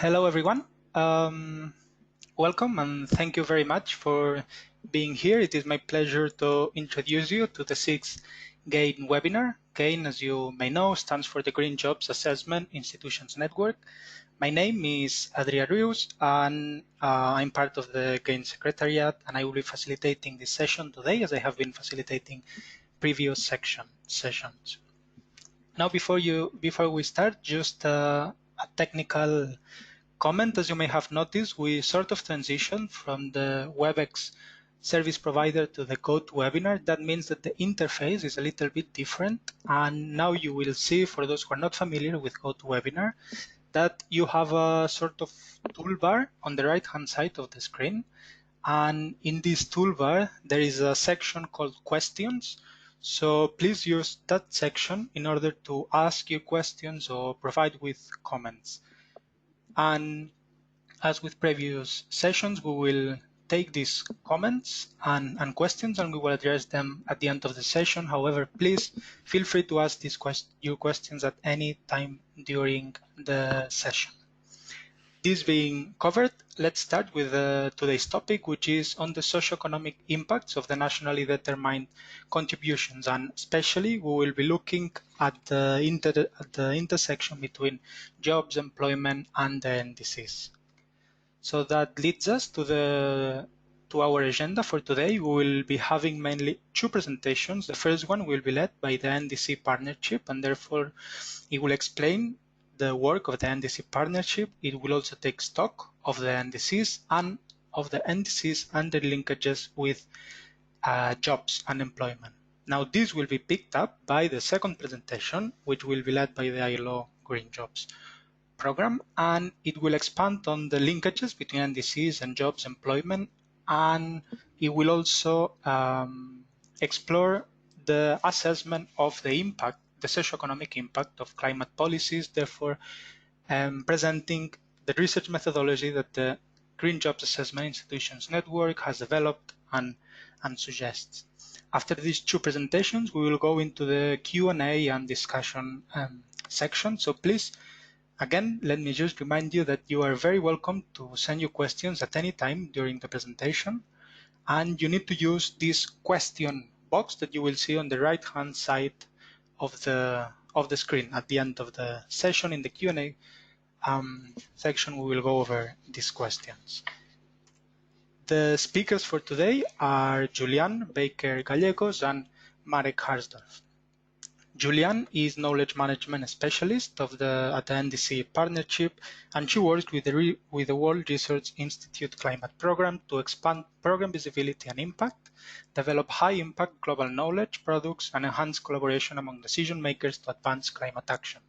Hello, everyone. Welcome and thank you very much for being here. It is my pleasure to introduce you to the sixth GAIN webinar. GAIN, as you may know, stands for the Green Jobs Assessment Institutions Network. My name is Adria Rius and I'm part of the GAIN Secretariat, and I will be facilitating this session today as I have been facilitating previous sessions. Now, before we start, just a technical comment. As you may have noticed, we sort of transitioned from the WebEx service provider to the GoToWebinar. That means that the interface is a little bit different. And now you will see, for those who are not familiar with GoToWebinar, that you have a sort of toolbar on the right-hand side of the screen. And in this toolbar, there is a section called Questions. So please use that section in order to ask your questions or provide with comments. And as with previous sessions, we will take these comments and questions and we will address them at the end of the session. However, please feel free to ask your questions at any time during the session. This being covered, let's start with today's topic, which is on the socioeconomic impacts of the nationally determined contributions. And especially, we will be looking at the intersection between jobs, employment, and the NDCs. So that leads us to our agenda for today. We will be having mainly two presentations. The first one will be led by the NDC Partnership, and therefore it will explain the work of the NDC Partnership. It will also take stock of the NDCs and of the NDCs and their linkages with jobs and employment. Now, this will be picked up by the second presentation, which will be led by the ILO Green Jobs program, and it will expand on the linkages between NDCs and jobs employment, and it will also explore the assessment of the impact, the socioeconomic impact of climate policies, therefore presenting the research methodology that the Green Jobs Assessment Institutions Network has developed and suggests. After these two presentations, we will go into the Q&A and discussion section. So please, again, let me just remind you that you are very welcome to send your questions at any time during the presentation. And you need to use this question box that you will see on the right-hand side of the screen. At the end of the session, in the Q&A section, we will go over these questions. The speakers for today are Julian Baker-Gallegos and Marek Harsdorf. Julian is knowledge management specialist at the NDC Partnership, and she works with the World Research Institute Climate Program to expand program visibility and impact, develop high-impact global knowledge products, and enhance collaboration among decision makers to advance climate action.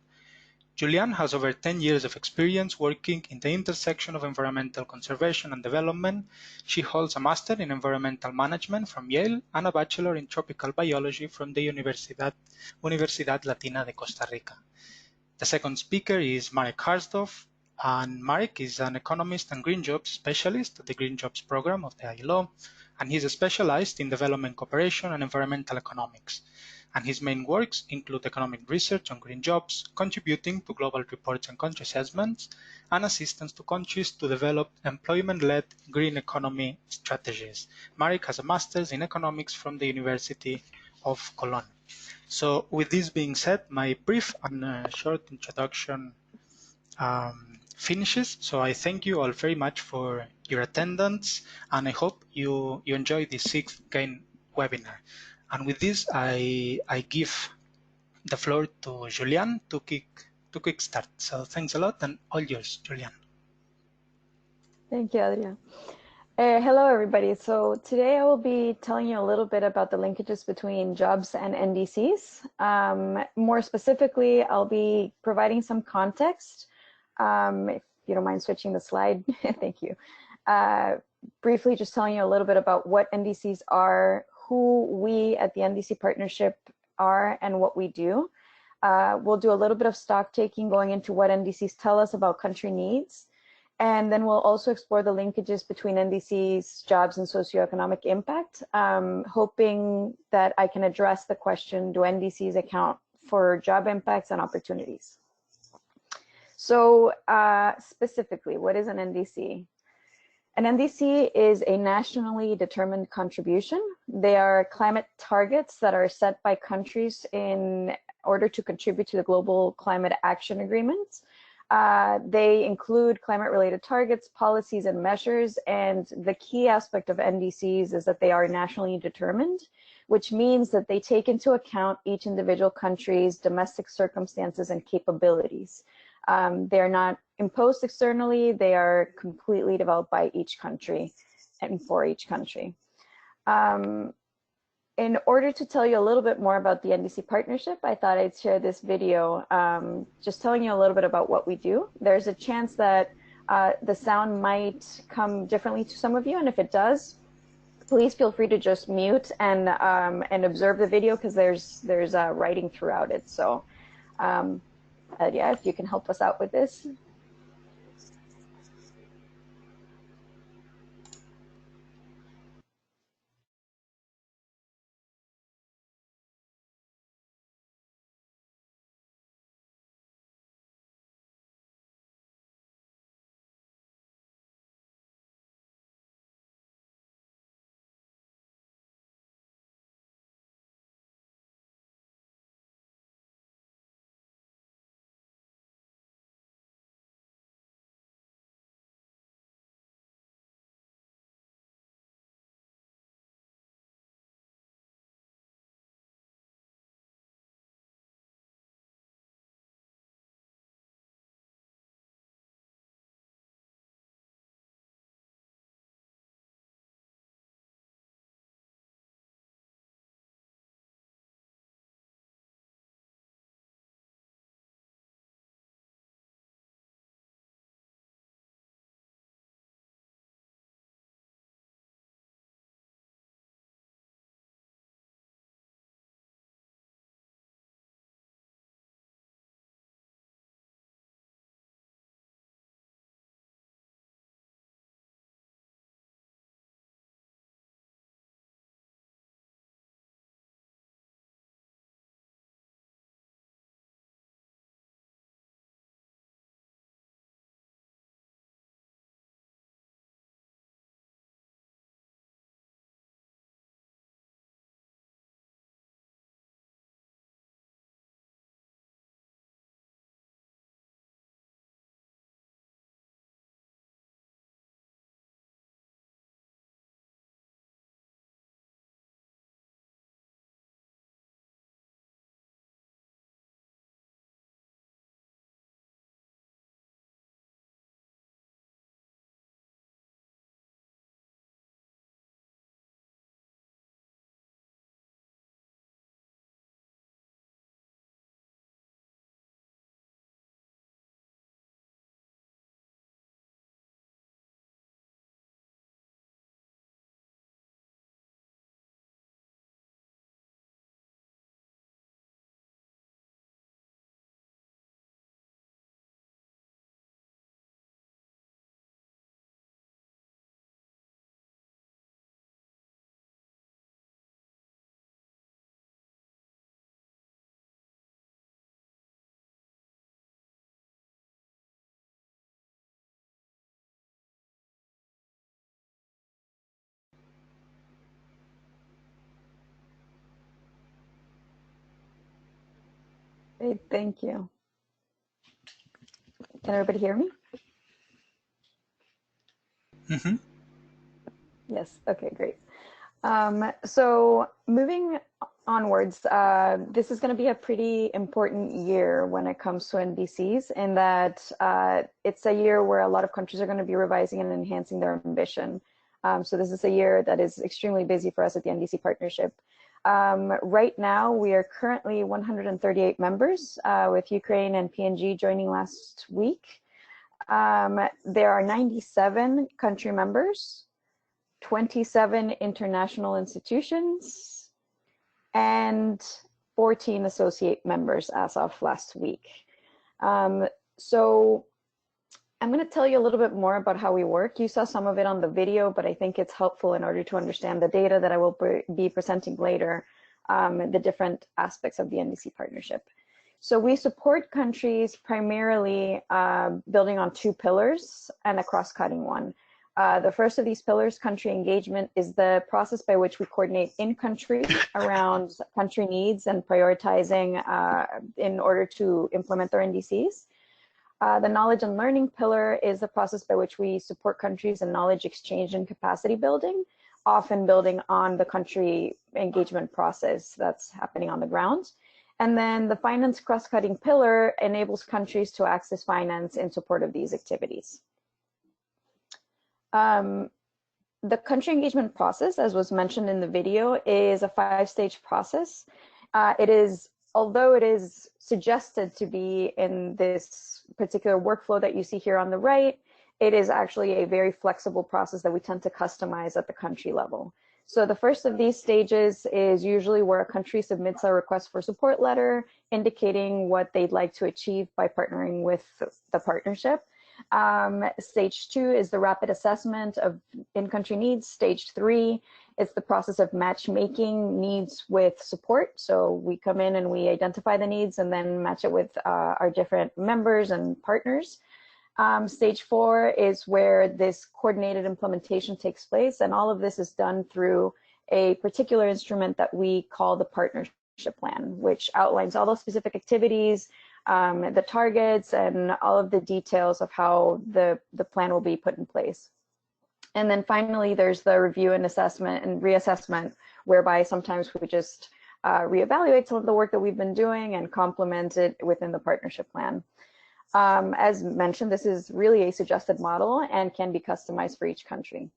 Julian has over 10 years of experience working in the intersection of environmental conservation and development. She holds a Master in Environmental Management from Yale and a Bachelor in Tropical Biology from the Universidad Latina de Costa Rica. The second speaker is Marek Harsdorf, and Marek is an economist and green jobs specialist at the Green Jobs program of the ILO, and he's specialized in development cooperation and environmental economics. And his main works include economic research on green jobs, contributing to global reports and country assessments, and assistance to countries to develop employment-led green economy strategies. Marek has a master's in economics from the University of Cologne. So with this being said, my brief and short introduction finishes. So I thank you all very much for your attendance, and I hope you enjoy this sixth GAIN webinar. And with this, I give the floor to Julian to kick start. So thanks a lot, and all yours, Julian. Thank you, Adrian. Hello, everybody. So today I will be telling you a little bit about the linkages between jobs and NDCs. More specifically, I'll be providing some context. If you don't mind switching the slide, thank you. Briefly, just telling you a little bit about what NDCs are, who we at the NDC Partnership are, and what we do. We'll do a little bit of stock taking, going into what NDCs tell us about country needs. And then we'll also explore the linkages between NDCs, jobs, and socioeconomic impact, hoping that I can address the question, do NDCs account for job impacts and opportunities? So specifically, what is an NDC? An NDC is a nationally determined contribution. They are climate targets that are set by countries in order to contribute to the Global Climate Action Agreement. They include climate-related targets, policies, and measures, and the key aspect of NDCs is that they are nationally determined, which means that they take into account each individual country's domestic circumstances and capabilities. They are not imposed externally, they are completely developed by each country and for each country. In order to tell you a little bit more about the NDC Partnership, I thought I'd share this video just telling you a little bit about what we do. There's a chance that the sound might come differently to some of you, and if it does, please feel free to just mute and observe the video, because there's writing throughout it. So yeah, if you can help us out with this. Great, thank you. Can everybody hear me? Mm-hmm. Yes, okay, great. So moving onwards, this is going to be a pretty important year when it comes to NDCs, in that it's a year where a lot of countries are going to be revising and enhancing their ambition. So this is a year that is extremely busy for us at the NDC Partnership. Right now, we are currently 138 members, with Ukraine and PNG joining last week. There are 97 country members, 27 international institutions, and 14 associate members as of last week. So I'm going to tell you a little bit more about how we work. You saw some of it on the video, but I think it's helpful in order to understand the data that I will be presenting later, the different aspects of the NDC Partnership. So we support countries primarily building on 2 pillars and a cross-cutting one. The first of these pillars, country engagement, is the process by which we coordinate in country around country needs and prioritizing in order to implement their NDCs. The knowledge and learning pillar is the process by which we support countries in knowledge exchange and capacity building, often building on the country engagement process that's happening on the ground. And then the finance cross-cutting pillar enables countries to access finance in support of these activities. The country engagement process, as was mentioned in the video, is a 5-stage process. Although it is suggested to be in this particular workflow that you see here on the right, it is actually a very flexible process that we tend to customize at the country level. So the first of these stages is usually where a country submits a request for support letter indicating what they'd like to achieve by partnering with the partnership. Stage 2 is the rapid assessment of in-country needs. Stage 3 is the process of matchmaking needs with support. So we come in and we identify the needs and then match it with our different members and partners. Stage 4 is where this coordinated implementation takes place, and all of this is done through a particular instrument that we call the partnership plan, which outlines all those specific activities, the targets, and all of the details of how the plan will be put in place. And then finally, there's the review and assessment and reassessment, whereby sometimes we just reevaluate some of the work that we've been doing and complement it within the partnership plan. As mentioned, this is really a suggested model and can be customized for each country.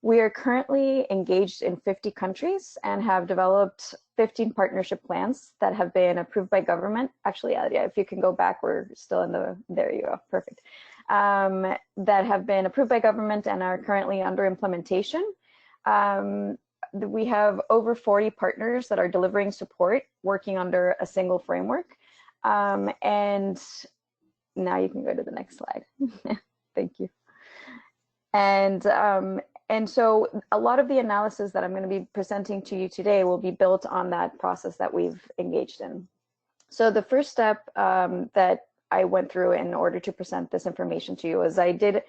We are currently engaged in 50 countries and have developed 15 partnership plans that have been approved by government. Actually, yeah, if you can go back, we're still in the, there you go, perfect. That have been approved by government and are currently under implementation. We have over 40 partners that are delivering support, working under a single framework. And now you can go to the next slide. Thank you. And so a lot of the analysis that I'm going to be presenting to you today will be built on that process that we've engaged in. So the first step that I went through in order to present this information to you is I did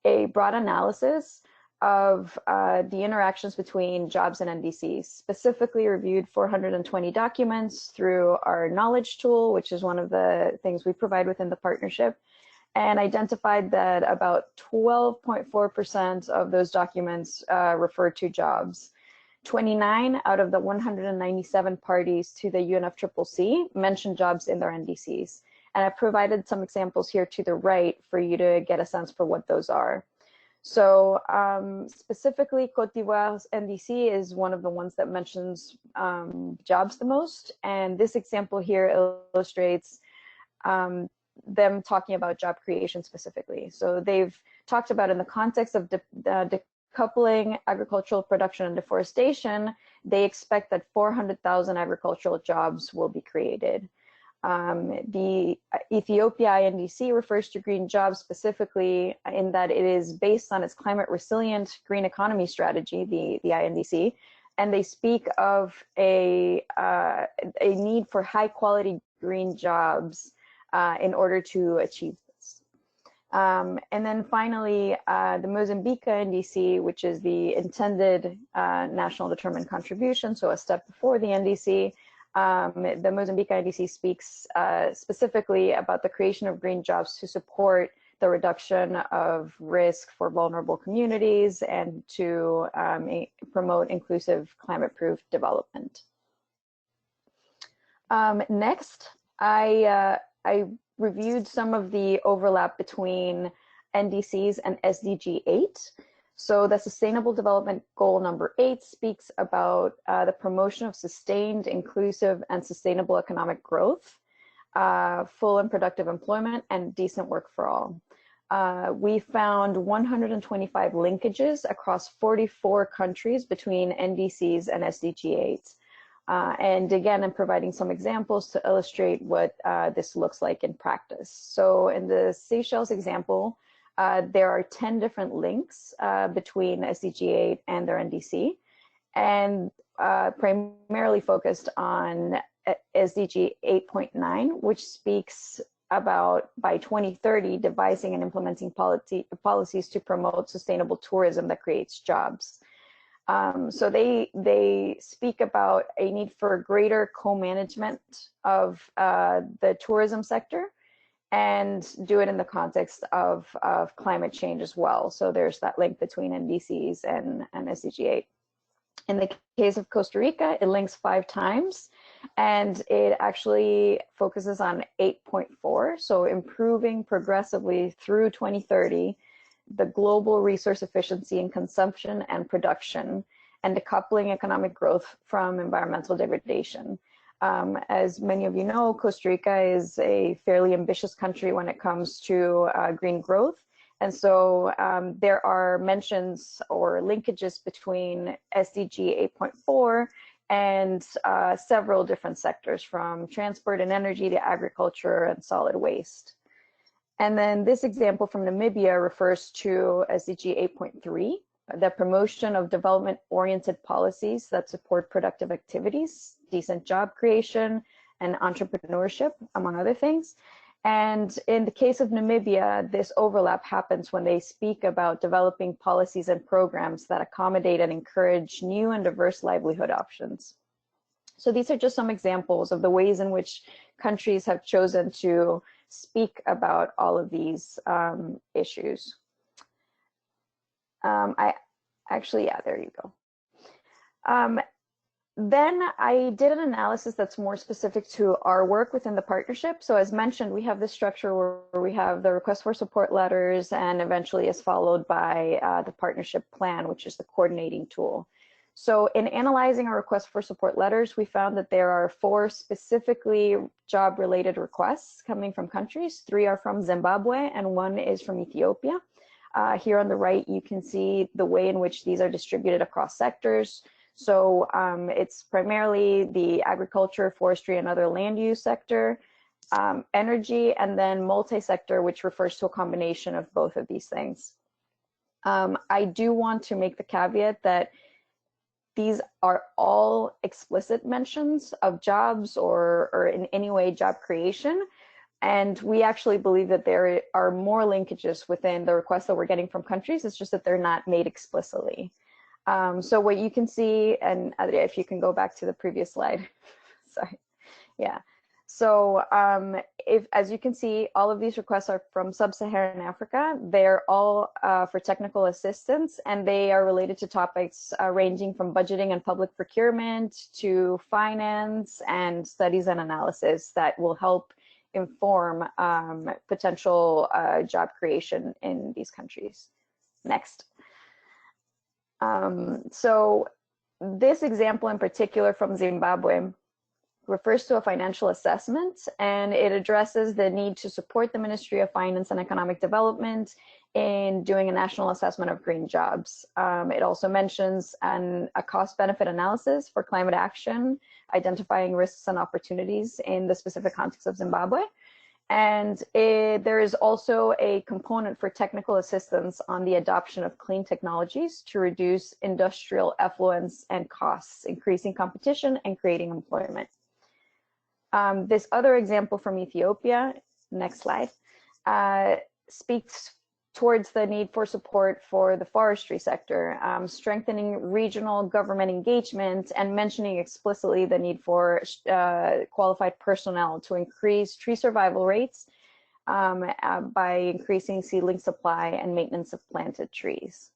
a broad analysis of the interactions between jobs and NDCs, specifically reviewed 420 documents through our knowledge tool, which is one of the things we provide within the partnership, and identified that about 12.4% of those documents refer to jobs. 29 out of the 197 parties to the UNFCCC mentioned jobs in their NDCs. And I've provided some examples here to the right for you to get a sense for what those are. So specifically, Côte d'Ivoire's NDC is one of the ones that mentions jobs the most. And this example here illustrates them talking about job creation specifically. So they've talked about, in the context of decoupling agricultural production and deforestation, they expect that 400,000 agricultural jobs will be created. The Ethiopia NDC refers to green jobs specifically in that it is based on its climate resilient green economy strategy, the INDC, and they speak of a need for high quality green jobs in order to achieve this. And then finally, the Mozambique NDC, which is the intended national determined contribution, so a step before the NDC. The Mozambique IDC speaks specifically about the creation of green jobs to support the reduction of risk for vulnerable communities and to promote inclusive climate-proof development. Next, I reviewed some of the overlap between NDCs and SDG 8. So the Sustainable Development Goal number 8 speaks about the promotion of sustained, inclusive, and sustainable economic growth, full and productive employment, and decent work for all. We found 125 linkages across 44 countries between NDCs and SDG 8. And again, I'm providing some examples to illustrate what this looks like in practice. So in the Seychelles example, there are 10 different links between SDG 8 and their NDC, and primarily focused on SDG 8.9, which speaks about by 2030 devising and implementing policies to promote sustainable tourism that creates jobs. So they speak about a need for greater co-management of the tourism sector, and do it in the context of climate change as well. So there's that link between NDCs and SDG 8. In the case of Costa Rica, it links 5 times, and it actually focuses on 8.4, so improving progressively through 2030 the global resource efficiency in consumption and production, and decoupling economic growth from environmental degradation. As many of you know, Costa Rica is a fairly ambitious country when it comes to green growth. And so there are mentions or linkages between SDG 8.4 and several different sectors, from transport and energy to agriculture and solid waste. And then this example from Namibia refers to SDG 8.3, the promotion of development-oriented policies that support productive activities, decent job creation, and entrepreneurship, among other things. And in the case of Namibia, this overlap happens when they speak about developing policies and programs that accommodate and encourage new and diverse livelihood options. So these are just some examples of the ways in which countries have chosen to speak about all of these issues. There you go. Then I did an analysis that's more specific to our work within the partnership. So as mentioned, we have this structure where we have the request for support letters, and eventually is followed by the partnership plan, which is the coordinating tool. So in analyzing our request for support letters, we found that there are 4 specifically job-related requests coming from countries. 3 are from Zimbabwe and 1 is from Ethiopia. Here on the right, you can see the way in which these are distributed across sectors. So it's primarily the agriculture, forestry, and other land use sector, energy, and then multi-sector, which refers to a combination of both of these things. I do want to make the caveat that these are all explicit mentions of jobs or in any way job creation. And we actually believe that there are more linkages within the requests that we're getting from countries. It's just that they're not made explicitly. So what you can see, and Adria, if you can go back to the previous slide. Sorry. Yeah. So as you can see, all of these requests are from Sub-Saharan Africa. They're all for technical assistance, and they are related to topics ranging from budgeting and public procurement to finance and studies and analysis that will help inform potential job creation in these countries. Next. So this example in particular from Zimbabwe refers to a financial assessment, and it addresses the need to support the Ministry of Finance and Economic Development in doing a national assessment of green jobs. It also mentions a cost-benefit analysis for climate action, identifying risks and opportunities in the specific context of Zimbabwe. And there is also a component for technical assistance on the adoption of clean technologies to reduce industrial effluents and costs, increasing competition and creating employment. This other example from Ethiopia, next slide, speaks towards the need for support for the forestry sector, strengthening regional government engagement, and mentioning explicitly the need for qualified personnel to increase tree survival rates by increasing seedling supply and maintenance of planted trees.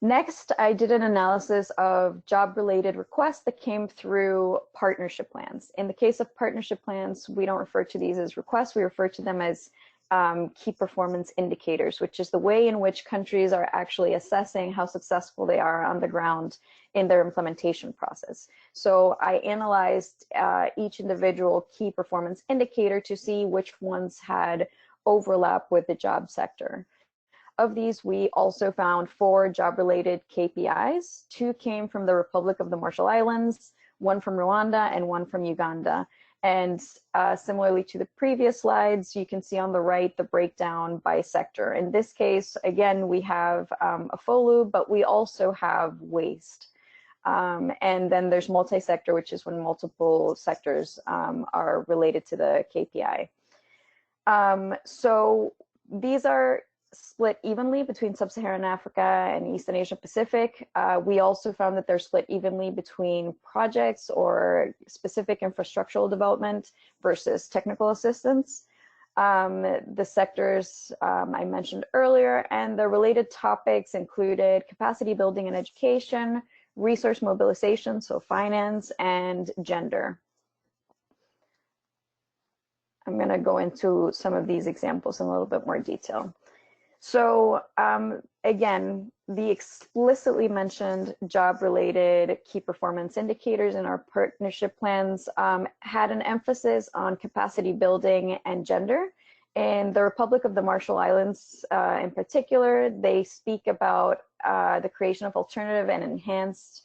Next, I did an analysis of job-related requests that came through partnership plans. In the case of partnership plans, we don't refer to these as requests, we refer to them as key performance indicators, which is the way in which countries are actually assessing how successful they are on the ground in their implementation process. So I analyzed each individual key performance indicator to see which ones had overlap with the job sector. Of these, we also found 4 job-related KPIs. 2 came from the Republic of the Marshall Islands, 1 from Rwanda, and 1 from Uganda. And similarly to the previous slides, you can see on the right the breakdown by sector. In this case, again, we have a FOLU, but we also have waste. And then there's multi-sector, which is when multiple sectors are related to the KPI. So these are split evenly between Sub-Saharan Africa and Eastern Asia Pacific. We also found that they're split evenly between projects or specific infrastructural development versus technical assistance. The sectors I mentioned earlier, and the related topics included capacity building and education, resource mobilization, so finance, and gender. I'm going to go into some of these examples in a little bit more detail. So again, the explicitly mentioned job-related key performance indicators in our partnership plans had an emphasis on capacity building and gender. In the Republic of the Marshall Islands in particular, they speak about the creation of alternative and enhanced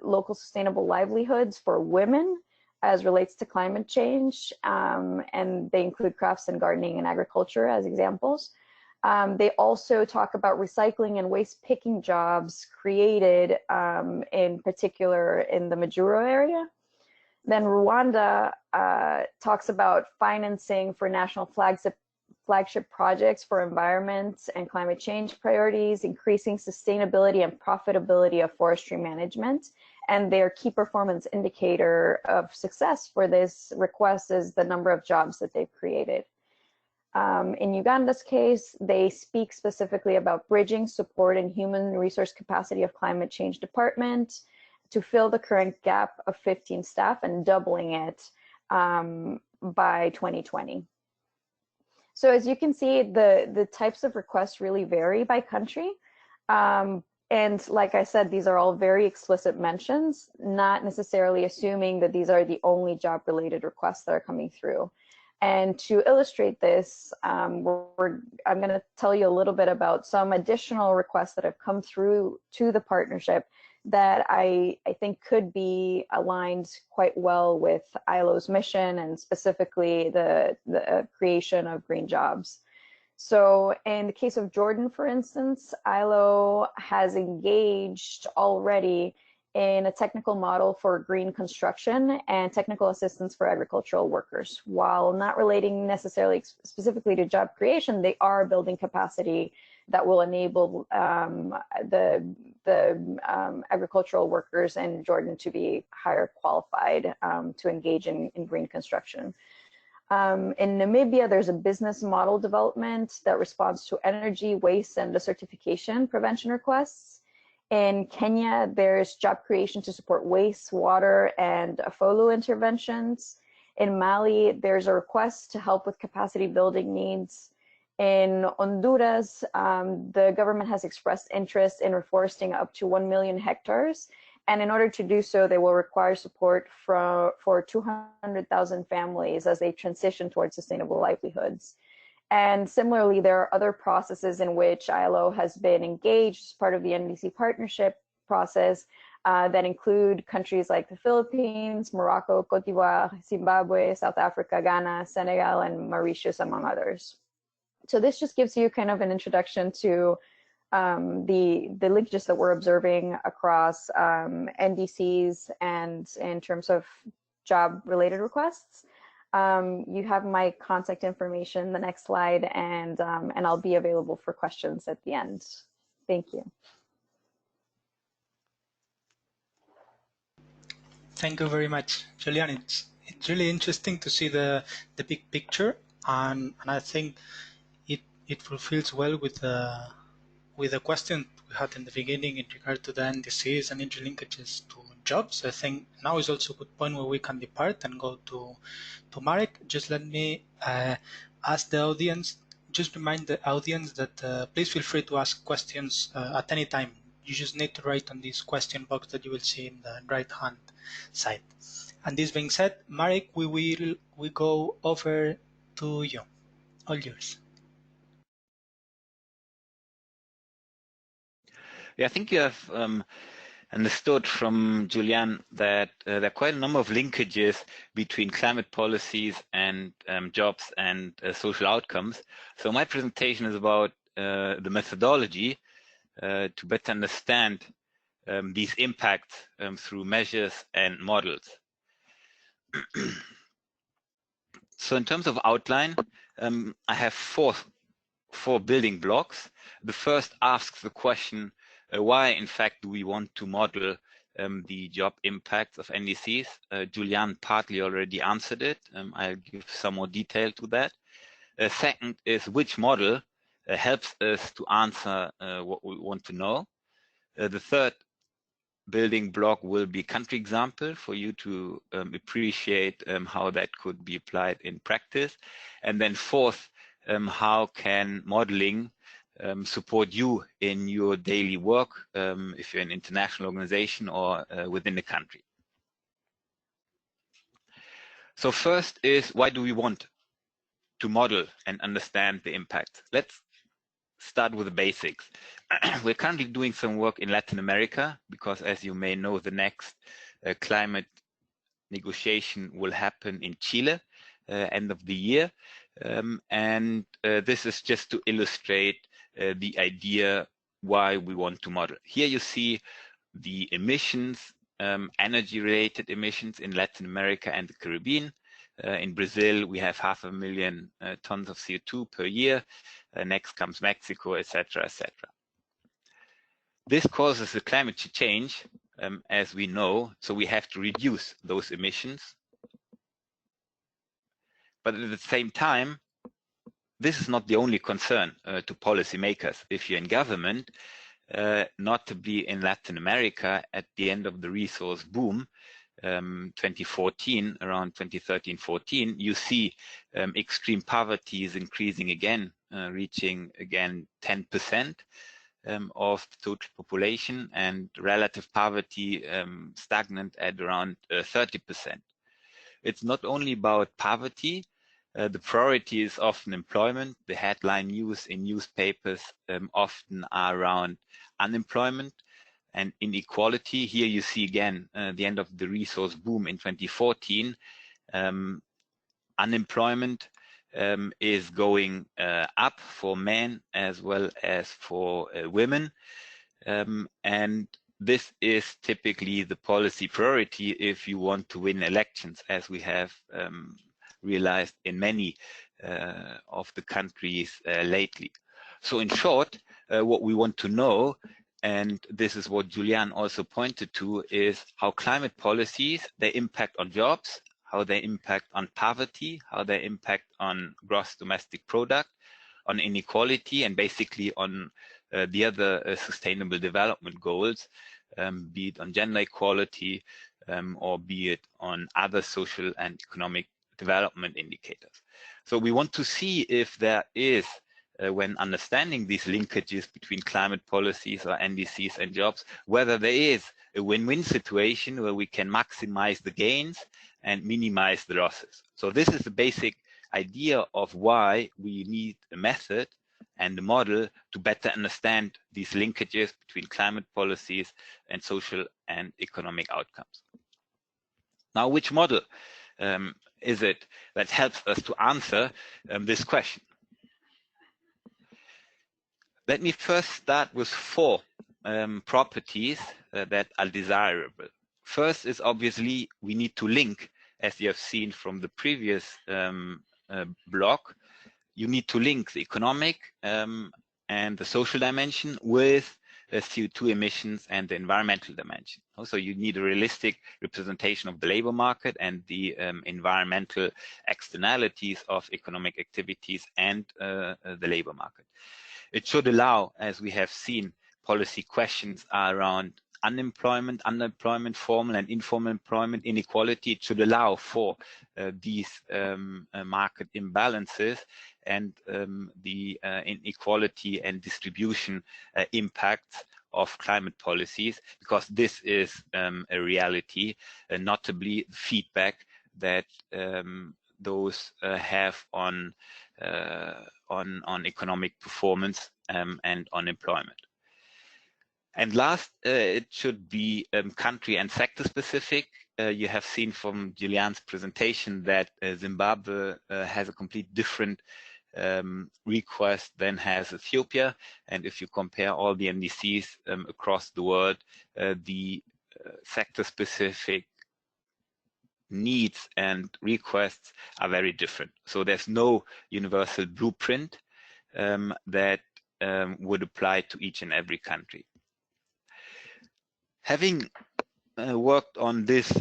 local sustainable livelihoods for women as relates to climate change, and they include crafts and gardening and agriculture as examples. They also talk about recycling and waste picking jobs created in particular in the Majuro area. Then Rwanda talks about financing for national flagship projects for environment and climate change priorities, increasing sustainability and profitability of forestry management. And their key performance indicator of success for this request is the number of jobs that they've created. In Uganda's case, they speak specifically about bridging support and human resource capacity of climate change department to fill the current gap of 15 staff and doubling it by 2020. So as you can see, the types of requests really vary by country. And like I said, these are all very explicit mentions, not necessarily assuming that these are the only job-related requests that are coming through. And to illustrate this, I'm going to tell you a little bit about some additional requests that have come through to the partnership that I think could be aligned quite well with ILO's mission and specifically the creation of green jobs. So in the case of Jordan, for instance, ILO has engaged already in a technical model for green construction and technical assistance for agricultural workers. While not relating necessarily specifically to job creation, they are building capacity that will enable the agricultural workers in Jordan to be higher qualified to engage in green construction. In Namibia, there's a business model development that responds to energy, waste, and desertification prevention requests. In Kenya, there's job creation to support waste, water, and FOLU interventions. In Mali, there's a request to help with capacity building needs. In Honduras, the government has expressed interest in reforesting up to 1 million hectares. And in order to do so, they will require support for 200,000 families as they transition towards sustainable livelihoods. And similarly, there are other processes in which ILO has been engaged as part of the NDC partnership process that include countries like the Philippines, Morocco, Cote d'Ivoire, Zimbabwe, South Africa, Ghana, Senegal, and Mauritius, among others. So this just gives you kind of an introduction to the linkages that we're observing across NDCs and in terms of job-related requests. You have my contact information, the next slide, and I'll be available for questions at the end. Thank you. Thank you very much, Julian. It's really interesting to see the big picture, and I think it fulfills well with the question we had in the beginning in regard to the NDCs and interlinkages to jobs. I think now is also a good point where we can depart and go to Marek. Just let me ask the audience, just remind the audience that please feel free to ask questions at any time. You just need to write on this question box that you will see in the right hand side. And this being said, Marek, we go over to you. All yours. Yeah, I think you have understood from Julian that there are quite a number of linkages between climate policies and jobs and social outcomes. So my presentation is about the methodology to better understand these impacts through measures and models. So in terms of outline, I have four building blocks. The first asks the question, why in fact do we want to model the job impacts of NDCs? Julian partly already answered it. I'll give some more detail to that. Second is which model helps us to answer what we want to know. The third building block will be country example for you to appreciate how that could be applied in practice. And then fourth, how can modeling support you in your daily work if you're an international organization or within the country. So first is, why do we want to model and understand the impact? Let's start with the basics. We're currently doing some work in Latin America because, as you may know, the next climate negotiation will happen in Chile end of the year. This is just to illustrate the idea why we want to model. Here you see the emissions, energy-related emissions in Latin America and the Caribbean. In Brazil, we have 500,000 tons of CO2 per year. Next comes Mexico, etc., etc. This causes the climate change, as we know, so we have to reduce those emissions. But at the same time, this is not the only concern to policymakers. If you're in government, notably in Latin America, at the end of the resource boom, 2014, around 2013-14, you see extreme poverty is increasing again, reaching again 10% of the total population, and relative poverty stagnant at around 30%. It's not only about poverty. The priority is often employment. The headline news in newspapers often are around unemployment and inequality. Here you see again the end of the resource boom in 2014. Unemployment is going up for men as well as for women. And this is typically the policy priority if you want to win elections, as we have realized in many of the countries lately. So in short, what we want to know, and this is what Julian also pointed to, is how climate policies, they impact on jobs, how they impact on poverty, how they impact on gross domestic product, on inequality, and basically on the other sustainable development goals, be it on gender equality or be it on other social and economic development indicators. So we want to see if there is, when understanding these linkages between climate policies or NDCs and jobs, whether there is a win-win situation where we can maximize the gains and minimize the losses. So this is the basic idea of why we need a method and a model to better understand these linkages between climate policies and social and economic outcomes. Now, which model is it that helps us to answer this question? Let me first start with four properties that are desirable. First is obviously we need to link, as you have seen from the previous block, you need to link the economic and the social dimension with CO2 emissions and the environmental dimension. Also, you need a realistic representation of the labor market and the environmental externalities of economic activities and the labor market. It should allow, as we have seen, policy questions are around unemployment, underemployment, formal and informal employment, inequality. It should allow for these market imbalances and the inequality and distribution impacts of climate policies, because this is a reality, notably feedback that those have on economic performance and on employment. And last, it should be country and sector specific. You have seen from Julian's presentation that Zimbabwe has a complete different request then has Ethiopia. And if you compare all the NDCs across the world, the sector-specific needs and requests are very different. So there's no universal blueprint that would apply to each and every country. Having worked on this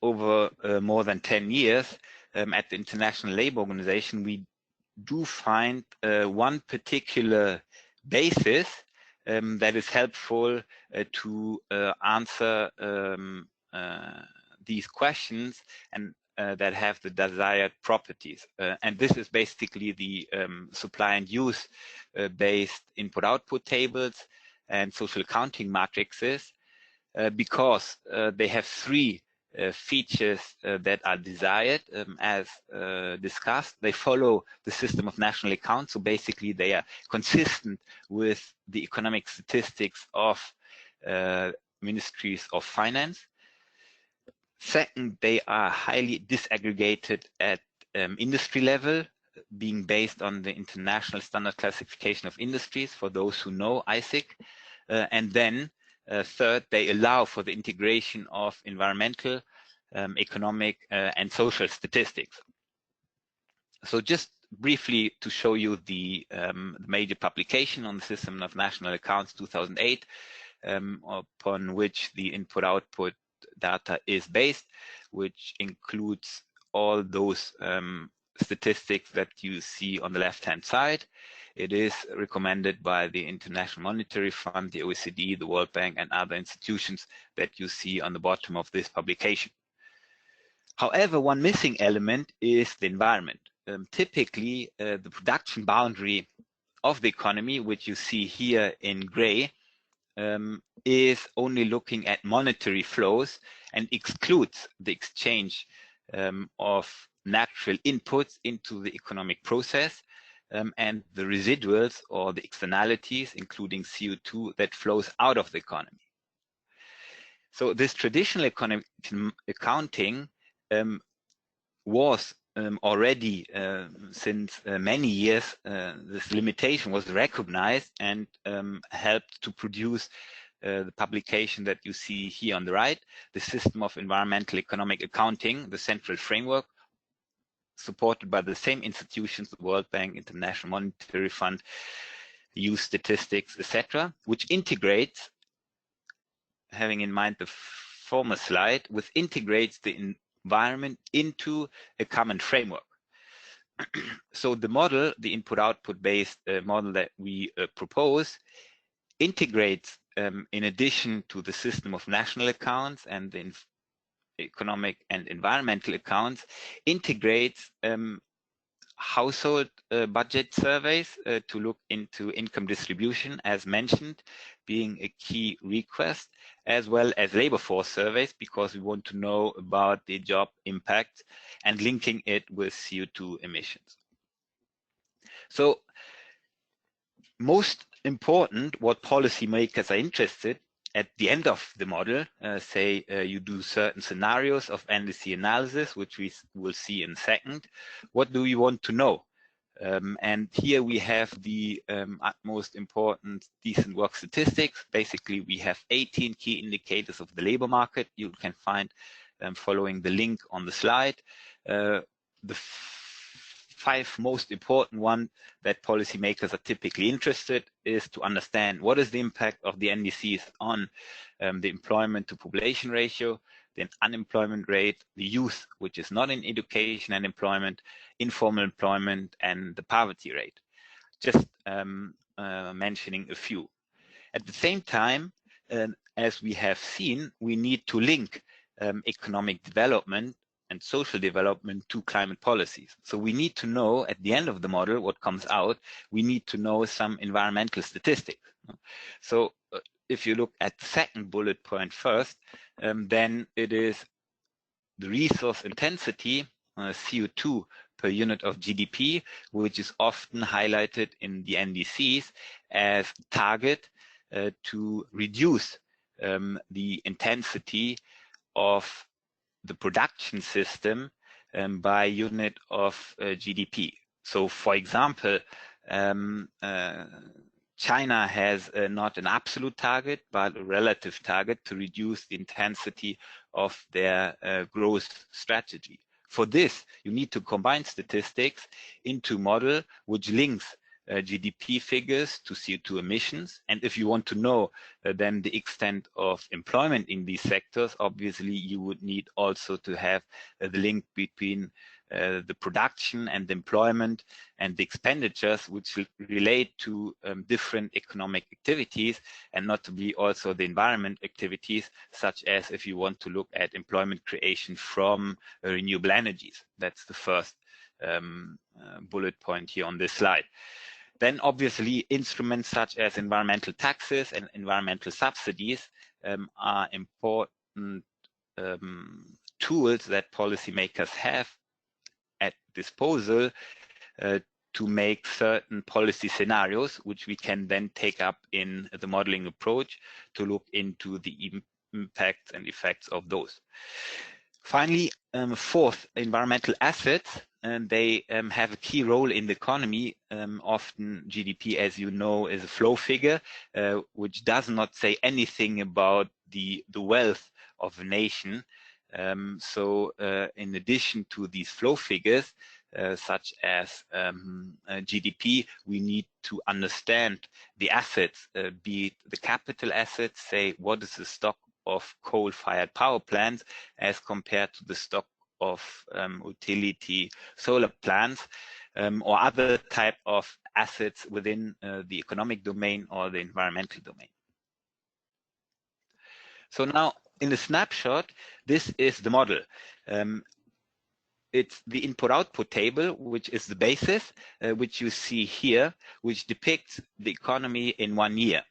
over more than 10 years at the International Labour Organization, we do find one particular basis that is helpful to answer these questions and that have the desired properties. And this is basically the supply and use based input-output tables and social accounting matrices, because they have three features that are desired as discussed. They follow the system of national accounts, so basically they are consistent with the economic statistics of ministries of finance. Second, they are highly disaggregated at industry level, being based on the International Standard Classification of Industries, for those who know ISIC. And then third, they allow for the integration of environmental, economic, and social statistics. So just briefly to show you the major publication on the system of national accounts 2008, upon which the input-output data is based, which includes all those statistics that you see on the left-hand side. It is recommended by the International Monetary Fund, the OECD, the World Bank, and other institutions that you see on the bottom of this publication. However, one missing element is the environment. Typically, the production boundary of the economy, which you see here in gray, is only looking at monetary flows and excludes the exchange of natural inputs into the economic process and the residuals or the externalities, including CO2, that flows out of the economy. So this traditional economic accounting was already since many years, this limitation was recognized and helped to produce the publication that you see here on the right, the System of Environmental Economic Accounting, the central framework, supported by the same institutions, the World Bank, International Monetary Fund, EU statistics, etc., which integrates, having in mind the former slide, which integrates the environment into a common framework. So the model, the input-output based model that we propose, integrates, in addition to the system of national accounts and the economic and environmental accounts, integrates household budget surveys to look into income distribution, as mentioned, being a key request, as well as labor force surveys, because we want to know about the job impact and linking it with CO2 emissions. So most important, what policymakers are interested at the end of the model, say you do certain scenarios of NDC analysis, which we will see in a second. What do we want to know? And here we have the utmost important decent work statistics. Basically, we have 18 key indicators of the labor market. You can find following the link on the slide. The 5 most important ones that policymakers are typically interested is to understand what is the impact of the NDCs on the employment to population ratio, the unemployment rate, the youth, which is not in education and employment, informal employment, and the poverty rate. Just mentioning a few. At the same time, as we have seen, we need to link economic development and social development to climate policies. So we need to know at the end of the model what comes out. We need to know some environmental statistics. So if you look at the second bullet point first, then it is the resource intensity, CO2 per unit of GDP, which is often highlighted in the NDCs as target to reduce the intensity of the production system by unit of GDP. So, for example, China has not an absolute target, but a relative target to reduce the intensity of their growth strategy. For this, you need to combine statistics into a model which links GDP figures to CO2 emissions. And if you want to know then the extent of employment in these sectors, obviously you would need also to have the link between the production and the employment and the expenditures which relate to different economic activities, and not to be also the environment activities, such as if you want to look at employment creation from renewable energies. That's the first bullet point here on this slide. Then obviously instruments such as environmental taxes and environmental subsidies are important tools that policymakers have at disposal to make certain policy scenarios, which we can then take up in the modeling approach to look into the impacts and effects of those. Finally, fourth, environmental assets, and they have a key role in the economy. Often GDP, as you know, is a flow figure, which does not say anything about the wealth of a nation. So in addition to these flow figures, such as GDP, we need to understand the assets, be it the capital assets, say what is the stock of coal-fired power plants as compared to the stock of utility solar plants, or other type of assets within the economic domain or the environmental domain. So now, in a snapshot, this is the model. It's the input-output table, which is the basis, which you see here, which depicts the economy in 1 year.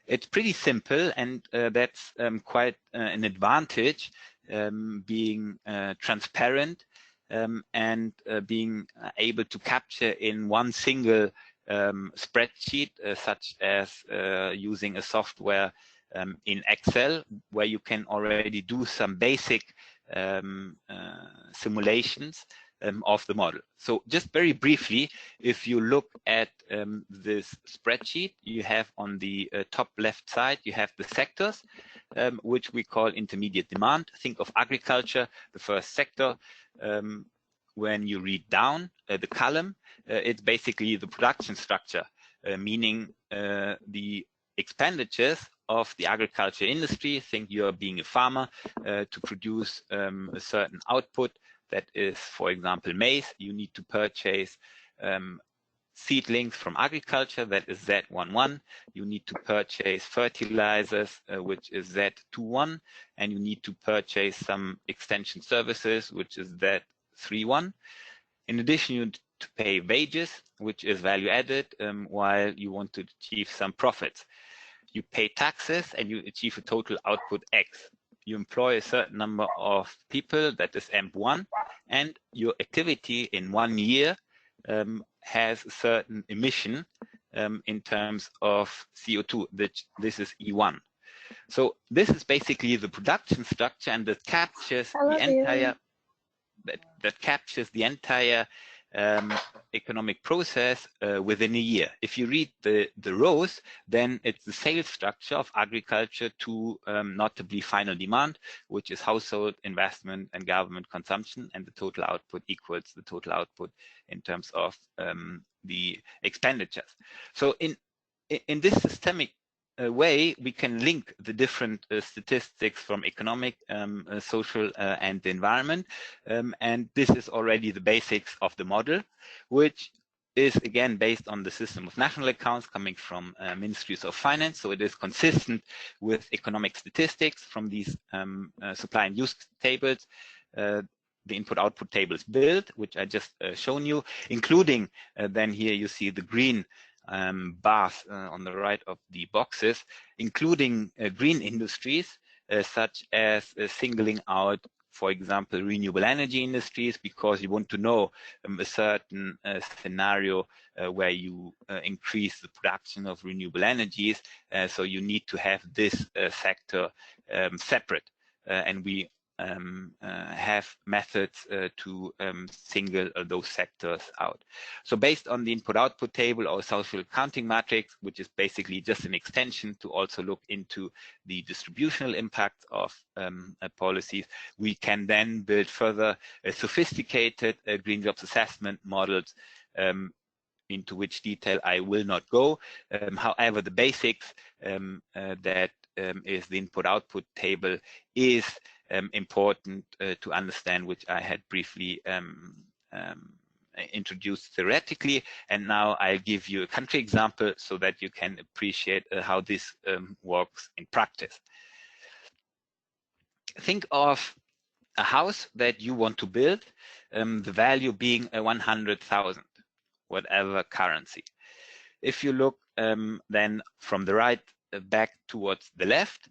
It's pretty simple, and that's quite an advantage, being transparent and being able to capture in one single spreadsheet, such as using a software in Excel, where you can already do some basic simulations of the model. So just very briefly, if you look at this spreadsheet, you have on the top left side, you have the sectors, which we call intermediate demand. Think of agriculture, the first sector. When you read down the column, it's basically the production structure, meaning the expenditures of the agriculture industry. Think you're being a farmer to produce a certain output. That is, for example, maize. You need to purchase seedlings from agriculture, that is Z11. You need to purchase fertilizers, which is Z21. And you need to purchase some extension services, which is Z31. In addition, you need to pay wages, which is value added, while you want to achieve some profits. You pay taxes and you achieve a total output X. You employ a certain number of people, that is M1, and your activity in 1 year has a certain emission in terms of CO2, this is E1. So this is basically the production structure, and that captures the entire economic process within a year. If you read the rows, then it's the sales structure of agriculture to notably final demand, which is household investment and government consumption, and the total output equals the total output in terms of the expenditures. So in this systemic way, we can link the different statistics from economic, social, and the environment. And this is already the basics of the model, which is again based on the system of national accounts coming from ministries of finance. So it is consistent with economic statistics from these supply and use tables. The input-output table is built, which I just shown you, including then here you see the green bars on the right of the boxes, including green industries, such as singling out, for example, renewable energy industries, because you want to know a certain scenario where you increase the production of renewable energies. So you need to have this sector separate. And we have methods to single those sectors out. So based on the input-output table or social accounting matrix, which is basically just an extension to also look into the distributional impact of policies, we can then build further sophisticated green jobs assessment models, into which detail I will not go. However, the basics that is the input-output table is important to understand, which I had briefly introduced theoretically, and now I'll give you a country example so that you can appreciate how this works in practice. Think of a house that you want to build, the value being 100,000, whatever currency. If you look then from the right back towards the left,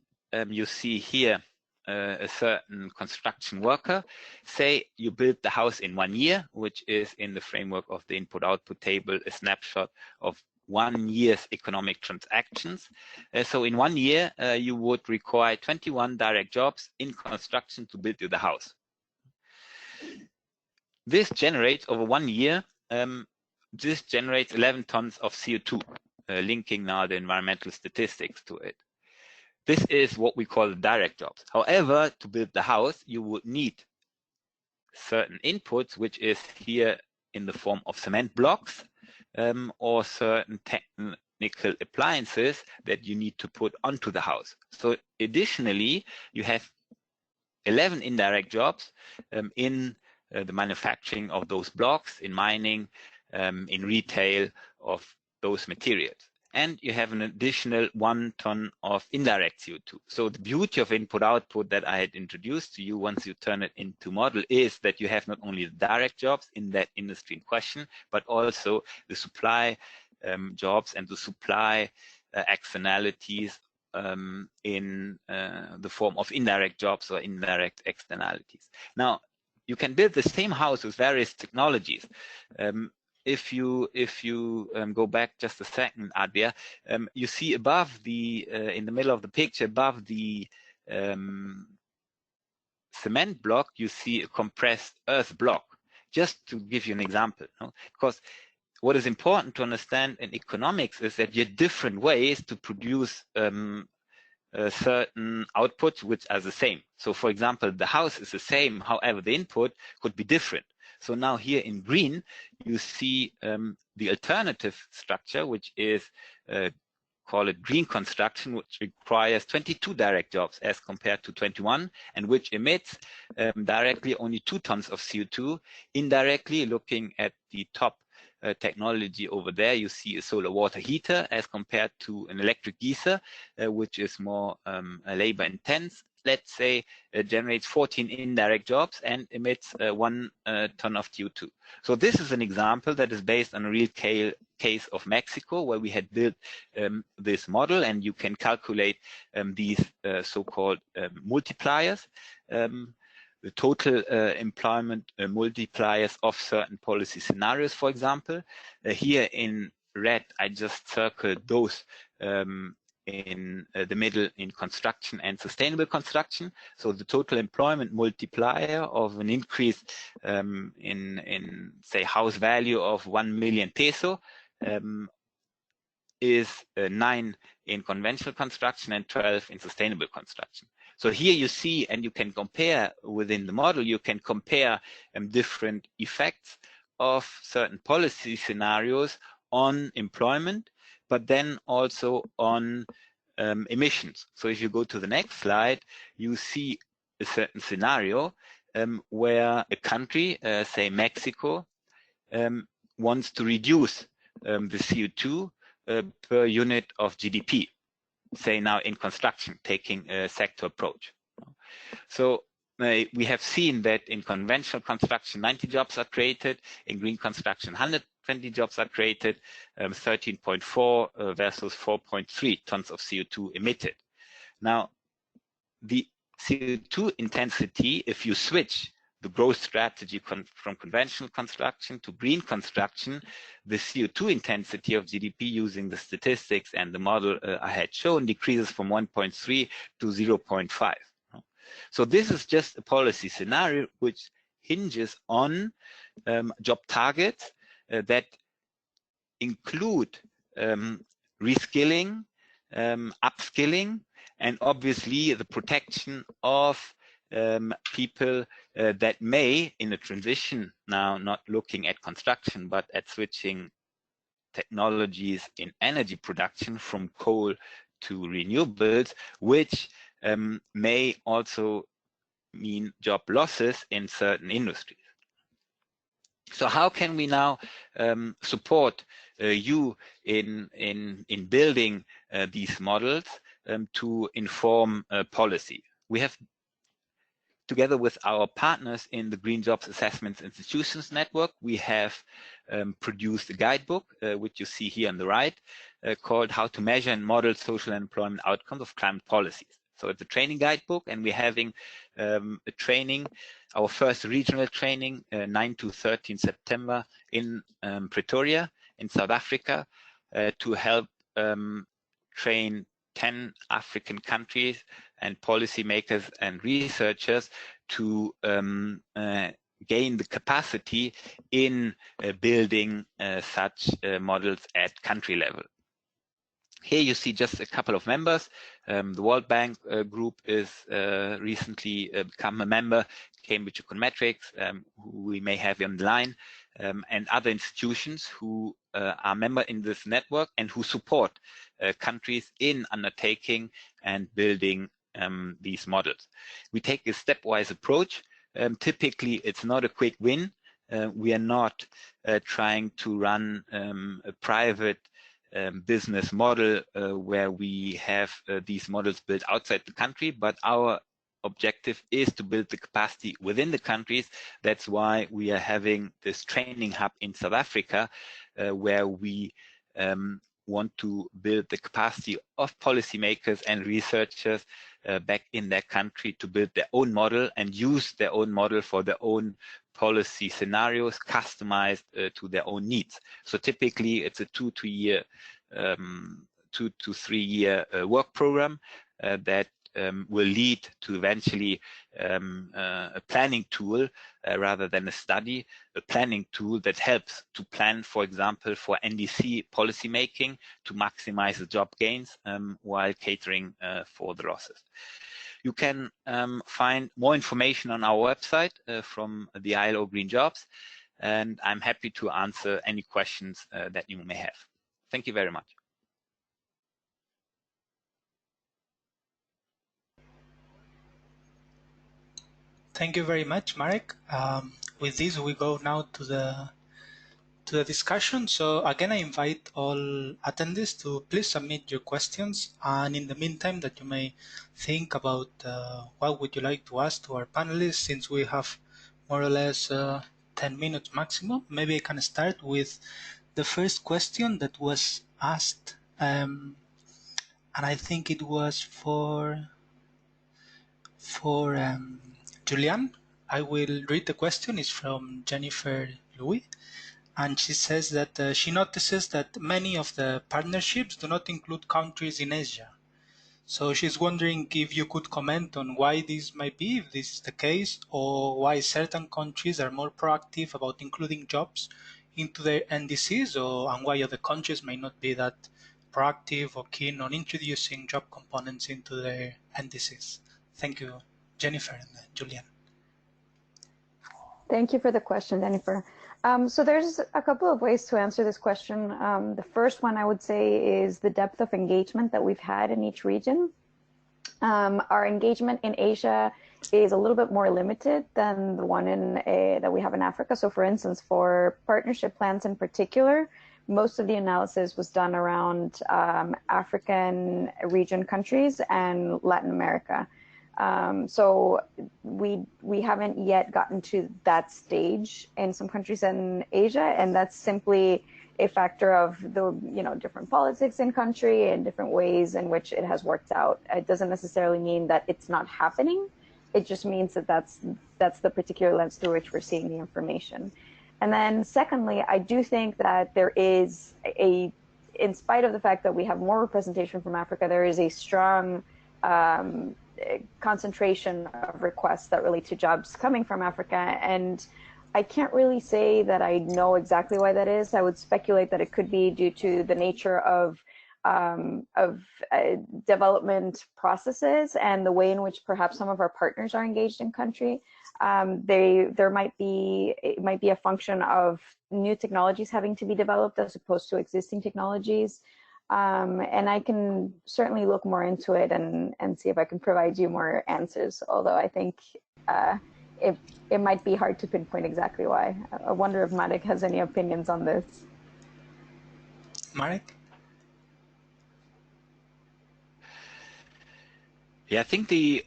you see here a certain construction worker. Say you build the house in 1 year, which is in the framework of the input-output table, a snapshot of 1 year's economic transactions. So in 1 year, you would require 21 direct jobs in construction to build you the house. This generates over 1 year, this generates 11 tons of CO2, linking now the environmental statistics to it. This is what we call direct jobs. However, to build the house, you would need certain inputs, which is here in the form of cement blocks or certain technical appliances that you need to put onto the house. So additionally, you have 11 indirect jobs in the manufacturing of those blocks, in mining, in retail of those materials. And you have an additional 1 ton of indirect CO2. So the beauty of input-output that I had introduced to you once you turn it into model is that you have not only the direct jobs in that industry in question, but also the supply jobs and the supply externalities in the form of indirect jobs or indirect externalities. Now, you can build the same house with various technologies. If you go back just a second, Adria, you see above the, in the middle of the picture, above the cement block, you see a compressed earth block. Just to give you an example, no? Because what is important to understand in economics is that you have different ways to produce certain outputs which are the same. So for example, the house is the same, however, the input could be different. So now here in green, you see the alternative structure, which is, call it green construction, which requires 22 direct jobs as compared to 21, and which emits directly only 2 tons of CO2. Indirectly, looking at the top technology over there, you see a solar water heater as compared to an electric geyser, which is more labor intense. Let's say generates 14 indirect jobs and emits 1 ton of CO2. So this is an example that is based on a real case of Mexico, where we had built this model, and you can calculate these so-called multipliers. The total employment multipliers of certain policy scenarios, for example. Here in red, I just circled those in the middle in construction and sustainable construction. So the total employment multiplier of an increase in say house value of 1 million peso is 9 in conventional construction and 12 in sustainable construction. So here you see, and you can compare within the model, you can compare different effects of certain policy scenarios on employment, but then also on emissions. So if you go to the next slide, you see a certain scenario where a country, say Mexico, wants to reduce the CO2 per unit of GDP, say now in construction, taking a sector approach. So we have seen that in conventional construction, 90 jobs are created, in green construction, 120 jobs are created, 13.4 versus 4.3 tons of CO2 emitted. Now, the CO2 intensity, if you switch the growth strategy from conventional construction to green construction, the CO2 intensity of GDP using the statistics and the model I had shown decreases from 1.3 to 0.5. So this is just a policy scenario which hinges on job targets that include reskilling, upskilling, and obviously the protection of people that may, in a transition now, not looking at construction, but at switching technologies in energy production from coal to renewables, which may also mean job losses in certain industries. So how can we now support you in building these models to inform policy? We have, together with our partners in the Green Jobs Assessments Institutions Network, we have produced a guidebook, which you see here on the right, called How to Measure and Model Social and Employment Outcomes of Climate Policies. So it's a training guidebook, and we're having a training, our first regional training, 9 to 13 September in Pretoria in South Africa, to help train 10 African countries and policymakers and researchers to gain the capacity in building such models at country level. Here you see just a couple of members. The World Bank group is recently become a member, Cambridge Econometrics, who we may have on the line, and other institutions who are member in this network and who support countries in undertaking and building these models. We take a stepwise approach. Typically, it's not a quick win. We are not trying to run a private business model where we have these models built outside the country, but our objective is to build the capacity within the countries. That's why we are having this training hub in South Africa, where we want to build the capacity of policymakers and researchers back in their country to build their own model and use their own model for their own policy scenarios, customized to their own needs. So typically it's a 2 to 3 year work program that will lead to eventually a planning tool rather than a study, a planning tool that helps to plan, for example, for NDC policymaking to maximize the job gains while catering for the losses. You can find more information on our website from the ILO Green Jobs, and I'm happy to answer any questions that you may have. Thank you very much. Thank you very much, Marek. With this, we go now to the discussion. So again, I invite all attendees to please submit your questions. And in the meantime, that you may think about what would you like to ask to our panelists, since we have more or less 10 minutes maximum. Maybe I can start with the first question that was asked. And I think it was for Julian. I will read the question. It's from Jennifer Louis, and she says that she notices that many of the partnerships do not include countries in Asia. So she's wondering if you could comment on why this might be, if this is the case, or why certain countries are more proactive about including jobs into their NDCs, and why other countries may not be that proactive or keen on introducing job components into their NDCs. Thank you, Jennifer and Julian. Thank you for the question, Jennifer. So there's a couple of ways to answer this question. The first one I would say is the depth of engagement that we've had in each region. Our engagement in Asia is a little bit more limited than the one that we have in Africa. So for instance, for partnership plans in particular, most of the analysis was done around African region countries and Latin America. So we haven't yet gotten to that stage in some countries in Asia, and that's simply a factor of the different politics in country and different ways in which it has worked out. It doesn't necessarily mean that it's not happening. It just means that that's the particular lens through which we're seeing the information. And then secondly, I do think that there is in spite of the fact that we have more representation from Africa, there is a strong concentration of requests that relate to jobs coming from Africa. And I can't really say that I know exactly why that is. I would speculate that it could be due to the nature of development processes and the way in which perhaps some of our partners are engaged in country. It might be a function of new technologies having to be developed as opposed to existing technologies. And I can certainly look more into it and see if I can provide you more answers, although I think it might be hard to pinpoint exactly why. I wonder if Marek has any opinions on this. Marek? Yeah, I think the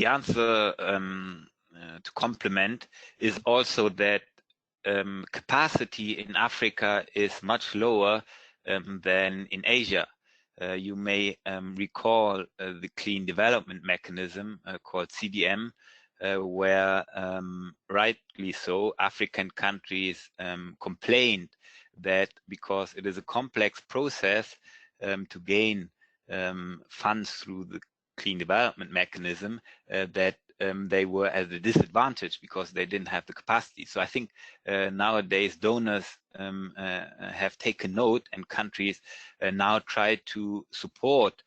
answer to complement is also that capacity in Africa is much lower than in Asia. You may recall the Clean Development Mechanism called CDM, where rightly so African countries complained that because it is a complex process to gain funds through the Clean Development Mechanism, that they were at a disadvantage because they didn't have the capacity. So I think nowadays donors have taken note, and countries now try to support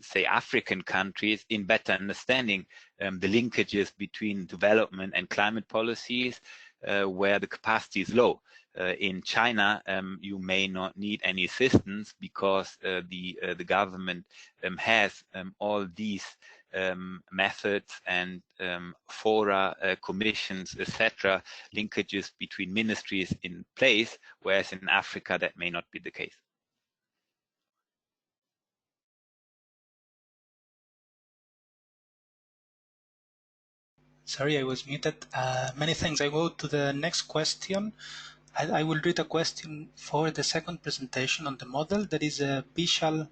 say African countries in better understanding the linkages between development and climate policies where the capacity is low. In China, you may not need any assistance because the government has all these methods and fora, commissions, etc., linkages between ministries in place, whereas in Africa that may not be the case. Sorry, I was muted. Many thanks. I go to the next question. I will read a question for the second presentation on the model. That is Vishal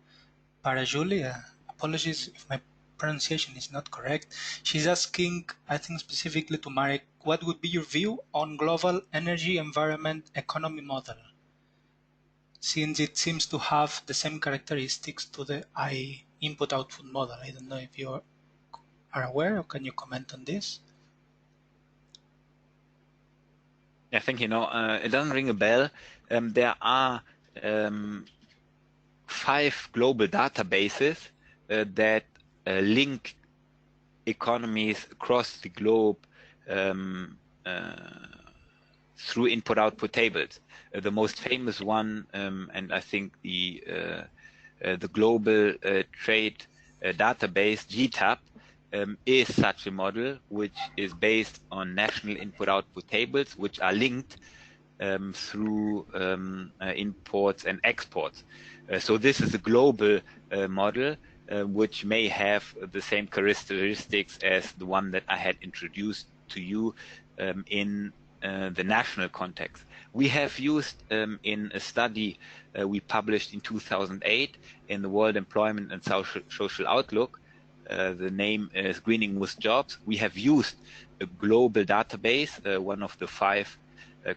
Parajuli. Apologies if my pronunciation is not correct. She's asking, I think specifically to Marek, what would be your view on global energy environment economy model, since it seems to have the same characteristics to the input-output model? I don't know if you are aware, or can you comment on this? I think, it doesn't ring a bell. There are 5 global databases that link economies across the globe through input-output tables. The most famous one, and I think the global trade database, GTAP, is such a model, which is based on national input-output tables, which are linked through imports and exports. So this is a global model, which may have the same characteristics as the one that I had introduced to you in the national context. We have used in a study we published in 2008 in the World Employment and Social Outlook, the name is Greening with Jobs. We have used a global database, one of the 5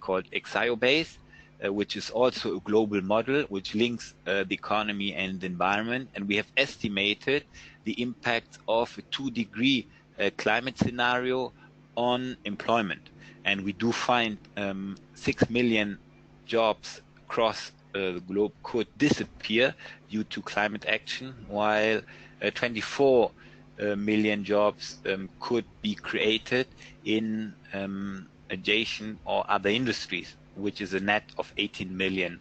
called Exiobase, which is also a global model which links the economy and the environment, and we have estimated the impact of a 2-degree climate scenario on employment. And we do find 6 million jobs across the globe could disappear due to climate action, while 24 million jobs could be created in adjacent or other industries, which is a net of 18 million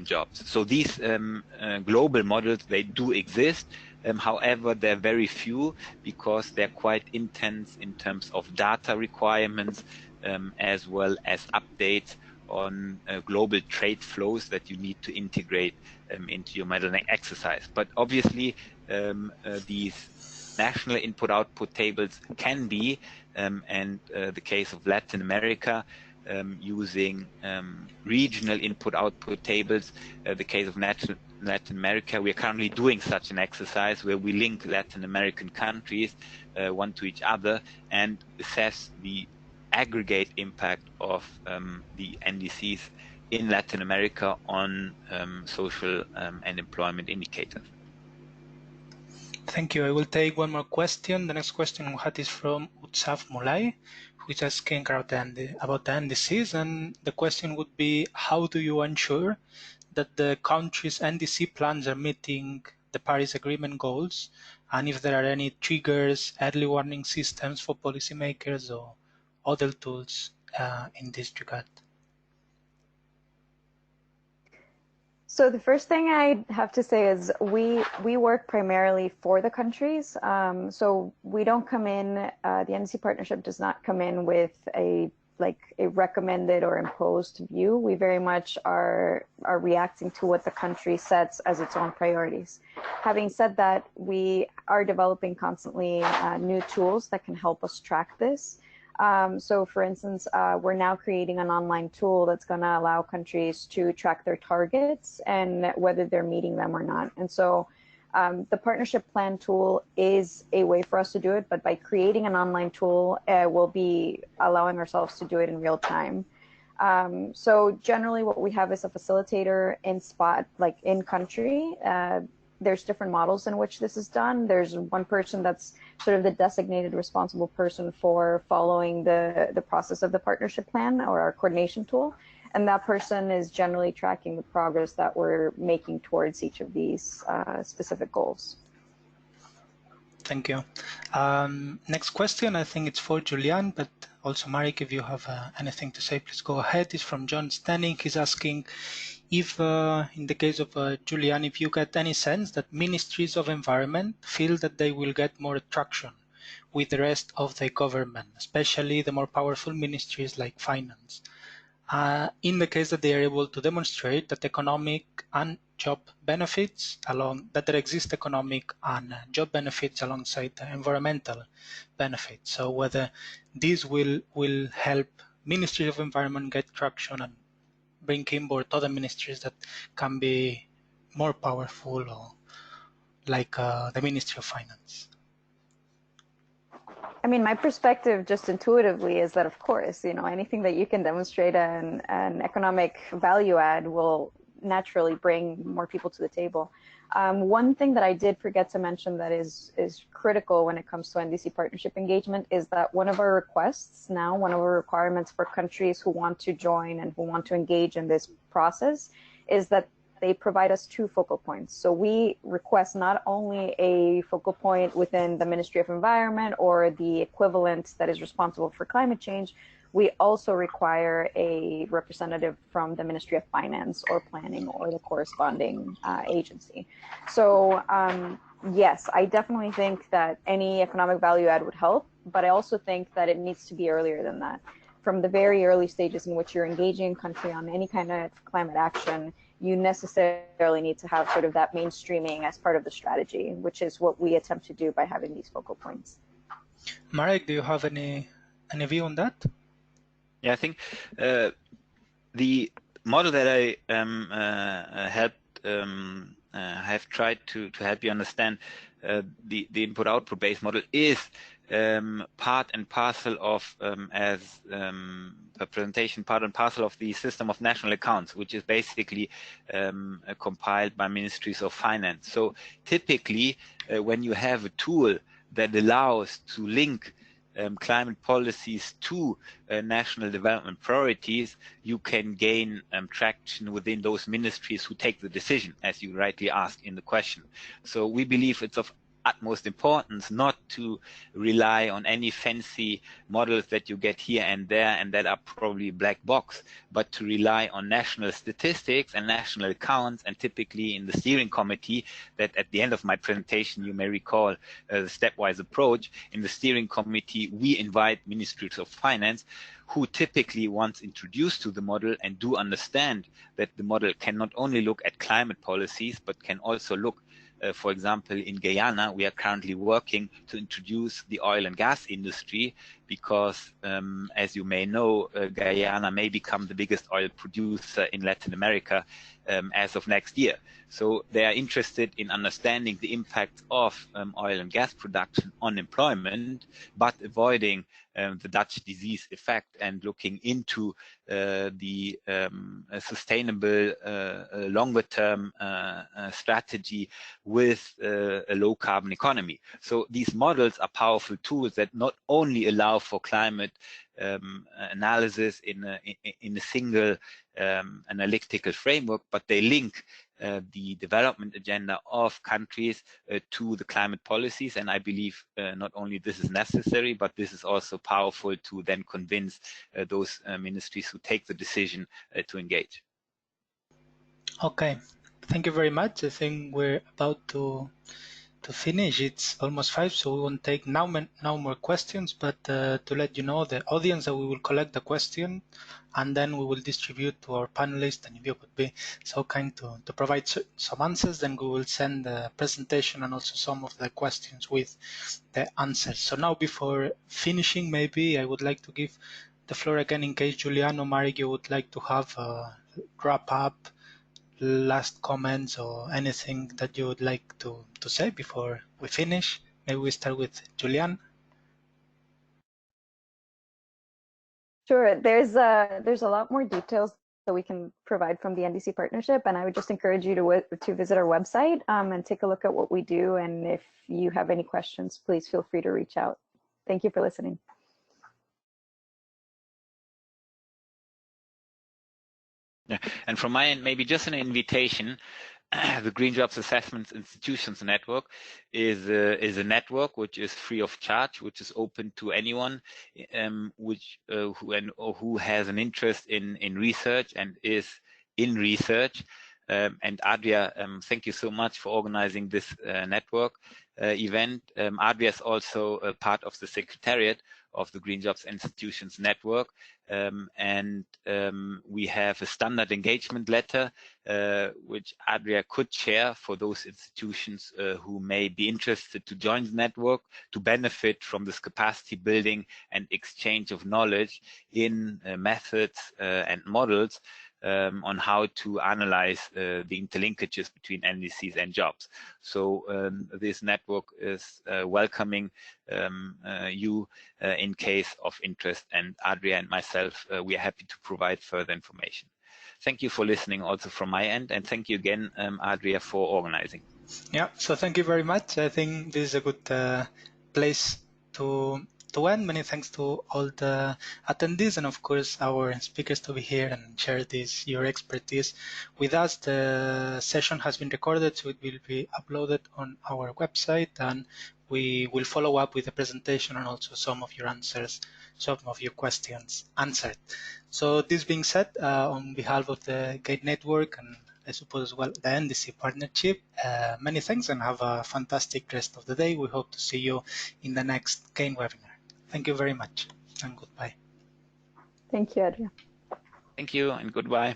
jobs. So these global models, they do exist. However, they're very few because they're quite intense in terms of data requirements, as well as updates on global trade flows that you need to integrate into your modeling exercise. But obviously, these national input-output tables can be, and the case of Latin America, using regional input-output tables. The case of Latin America, we are currently doing such an exercise where we link Latin American countries one to each other and assess the aggregate impact of the NDCs in Latin America on social and employment indicators. Thank you. I will take one more question. The next question we had is from Utsaf Mulai, who is asking about the NDCs, and the question would be, how do you ensure that the country's NDC plans are meeting the Paris Agreement goals, and if there are any triggers, early warning systems for policymakers or other tools in this regard? So the first thing I have to say is we work primarily for the countries. So we don't come in, the NDC partnership does not come in with a recommended or imposed view. We very much are reacting to what the country sets as its own priorities. Having said that, we are developing constantly new tools that can help us track this. So for instance, we're now creating an online tool that's going to allow countries to track their targets and whether they're meeting them or not. And so the partnership plan tool is a way for us to do it, but by creating an online tool, we'll be allowing ourselves to do it in real time. So generally what we have is a facilitator in spot, like in country. There's different models in which this is done. There's one person that's sort of the designated responsible person for following the process of the partnership plan or our coordination tool. And that person is generally tracking the progress that we're making towards each of these specific goals. Thank you. Next question, I think it's for Julian, but also Marek, if you have anything to say, please go ahead. It's from John Stanning. He's asking if, in the case of Julian, if you get any sense that ministries of environment feel that they will get more traction with the rest of the government, especially the more powerful ministries like finance, in the case that they are able to demonstrate that economic and job benefits that there exist economic and job benefits alongside the environmental benefits. So whether this will help Ministry of Environment get traction and bring on board other ministries that can be more powerful, or like the Ministry of Finance. I mean, my perspective just intuitively is that, of course, anything that you can demonstrate an economic value add will naturally bring more people to the table. One thing that I did forget to mention that is critical when it comes to NDC partnership engagement is that one of our requests now, one of our requirements for countries who want to join and who want to engage in this process is that they provide us 2 focal points. So we request not only a focal point within the Ministry of Environment or the equivalent that is responsible for climate change, we also require a representative from the Ministry of Finance or Planning or the corresponding agency. So yes, I definitely think that any economic value add would help, but I also think that it needs to be earlier than that. From the very early stages in which you're engaging a country on any kind of climate action, you necessarily need to have sort of that mainstreaming as part of the strategy, which is what we attempt to do by having these focal points. Marek, do you have any view on that? Yeah, I think the model that I have tried to help you understand, the input-output based model is part and parcel of, as a presentation, part and parcel of the system of national accounts, which is basically compiled by ministries of finance. So typically, when you have a tool that allows to link climate policies to national development priorities, you can gain traction within those ministries who take the decision, as you rightly asked in the question. So we believe it's of utmost importance not to rely on any fancy models that you get here and there and that are probably black box, but to rely on national statistics and national accounts. And typically in the steering committee, that at the end of my presentation you may recall the stepwise approach, in the steering committee we invite ministries of finance who typically, once introduced to the model and do understand that the model can not only look at climate policies but can also look, for example, in Guyana, we are currently working to introduce the oil and gas industry because, as you may know, Guyana may become the biggest oil producer in Latin America as of next year. So they are interested in understanding the impact of oil and gas production on employment, but avoiding the Dutch disease effect and looking into the sustainable longer-term strategy with a low-carbon economy. So these models are powerful tools that not only allow for climate analysis in a single analytical framework, but they link the development agenda of countries to the climate policies. And I believe not only this is necessary, but this is also powerful to then convince those ministries who take the decision to engage. Okay, thank you very much. I think we're about to finish. It's almost 5, so we won't take now more questions, but to let you know, the audience, that we will collect the question and then we will distribute to our panelists, and if you would be so kind to provide some answers, then we will send the presentation and also some of the questions with the answers. So now, before finishing, maybe I would like to give the floor again in case Julian or Marek, you would like to have a wrap up, last comments, or anything that you would like to say before we finish. Maybe we start with Julian. Sure. There's a lot more details that we can provide from the NDC partnership, and I would just encourage you to visit our website and take a look at what we do. And if you have any questions, please feel free to reach out. Thank you for listening. Yeah, and from my end, maybe just an invitation. The Green Jobs Assessment Institutions Network is a network which is free of charge, which is open to anyone who has an interest in research and is in research. And Adria, thank you so much for organizing this network event. Adria is also a part of the Secretariat of the Green Jobs Institutions Network, and we have a standard engagement letter which Adria could share for those institutions who may be interested to join the network, to benefit from this capacity building and exchange of knowledge in methods and models on how to analyze the interlinkages between NDCs and jobs. So this network is welcoming you in case of interest, and Adria and myself, we are happy to provide further information. Thank you for listening also from my end, and thank you again, Adria, for organizing. Yeah, so thank you very much. I think this is a good place to end. Many thanks to all the attendees and of course our speakers to be here and share your expertise with us. The session has been recorded, so it will be uploaded on our website, and we will follow up with the presentation and also some of your answers, some of your questions answered. So this being said, on behalf of the GAIN network and I suppose as well the NDC partnership, many thanks and have a fantastic rest of the day. We hope to see you in the next GAIN webinar. Thank you very much and goodbye. Thank you, Adria. Thank you and goodbye.